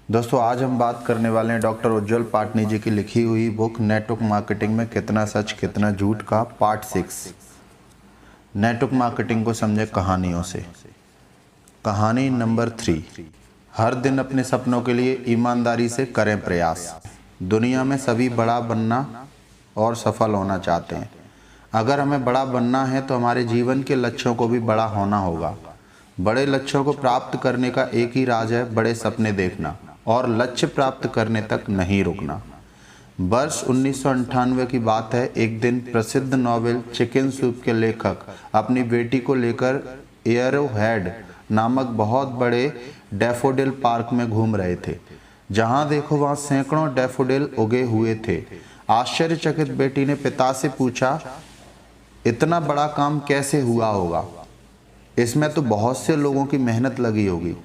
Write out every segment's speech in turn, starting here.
दोस्तों आज हम बात करने वाले हैं डॉक्टर उज्जवल पाटनी जी की लिखी हुई बुक नेटवर्क मार्केटिंग में कितना सच कितना झूठ का पार्ट 6। नेटवर्क मार्केटिंग को समझे कहानियों से। कहानी नंबर 3, हर दिन अपने सपनों के लिए ईमानदारी से करें प्रयास। दुनिया में सभी बड़ा बनना और सफल होना चाहते हैं। अगर हमें बड़ा बनना है तो हमारे जीवन के लक्ष्यों को भी बड़ा होना होगा। बड़े लक्ष्यों को प्राप्त करने का एक ही राज है, बड़े सपने देखना और लक्ष्य प्राप्त करने तक नहीं रुकना। वर्ष 1998 की बात है। एक दिन प्रसिद्ध नॉवेल चिकन सूप के लेखक अपनी बेटी को लेकर एरोहेड नामक बहुत बड़े डैफोडिल पार्क में घूम रहे थे। जहां देखो वहां सैकड़ों डैफोडिल उगे हुए थे। आश्चर्यचकित बेटी ने पिता से पूछा, इतना बड़ा काम कैसे हुआ होगा? इसमें तो बहुत से लोगों की मेहनत लगी होगी।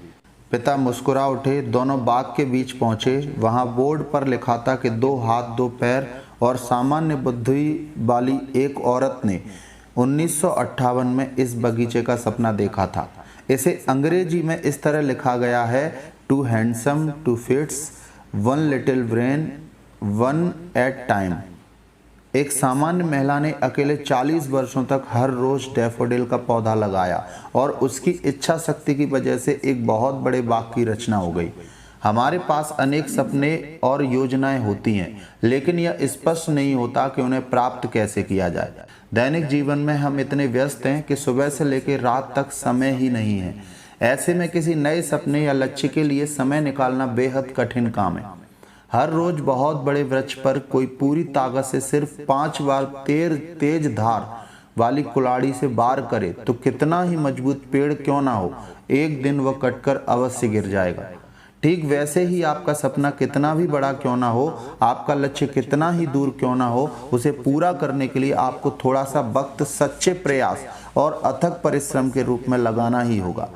पिता मुस्कुरा उठे। दोनों बाग के बीच पहुंचे। वहां बोर्ड पर लिखा था कि 2 हाथ 2 पैर और सामान्य बुद्धि वाली एक औरत ने 1958 में इस बगीचे का सपना देखा था। इसे अंग्रेजी में इस तरह लिखा गया है, 2 handsome 2 fits 1 little brain 1 at time. एक सामान्य महिला ने अकेले 40 वर्षों तक हर रोज डैफोडिल का पौधा लगाया और उसकी इच्छा शक्ति की वजह से एक बहुत बड़े बाग की रचना हो गई। हमारे पास अनेक सपने और योजनाएं होती हैं, लेकिन यह स्पष्ट नहीं होता कि उन्हें प्राप्त कैसे किया जाए। दैनिक जीवन में हम इतने व्यस्त हैं कि सुबह से लेकर रात तक समय ही नहीं है। ऐसे में किसी नए सपने या लक्ष्य के लिए समय निकालना बेहद कठिन काम है। हर रोज बहुत बड़े वृक्ष पर कोई पूरी ताकत से सिर्फ 5 बार तेज धार वाली कुल्हाड़ी से वार करे तो कितना ही मजबूत पेड़ क्यों ना हो, एक दिन वह कटकर अवश्य गिर जाएगा। ठीक वैसे ही आपका सपना कितना भी बड़ा क्यों ना हो, आपका लक्ष्य कितना ही दूर क्यों ना हो, उसे पूरा करने के लिए आपको थोड़ा सा वक्त, सच्चे प्रयास और अथक परिश्रम के रूप में लगाना ही होगा।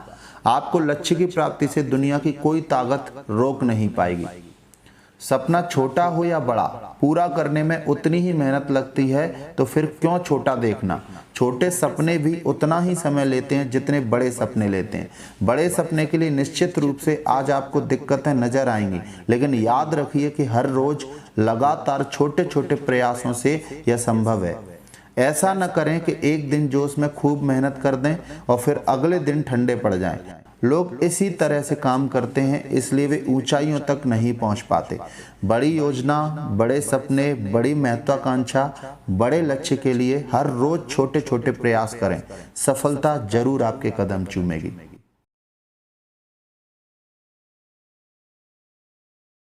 आपको लक्ष्य की प्राप्ति से दुनिया की कोई ताकत रोक नहीं पाएगी। सपना छोटा हो या बड़ा, पूरा करने में उतनी ही मेहनत लगती है, तो फिर क्यों छोटा देखना। छोटे सपने भी उतना ही समय लेते हैं जितने बड़े सपने लेते हैं। बड़े सपने के लिए निश्चित रूप से आज आपको दिक्कतें नजर आएंगी, लेकिन याद रखिए कि हर रोज लगातार छोटे छोटे प्रयासों से यह संभव है। ऐसा न करें कि एक दिन जोश में खूब मेहनत कर दें और फिर अगले दिन ठंडे पड़ जाएं। लोग इसी तरह से काम करते हैं, इसलिए वे ऊंचाइयों तक नहीं पहुंच पाते। बड़ी योजना, बड़े सपने, बड़ी महत्वाकांक्षा, बड़े लक्ष्य के लिए हर रोज छोटे छोटे प्रयास करें। सफलता जरूर आपके कदम चूमेगी।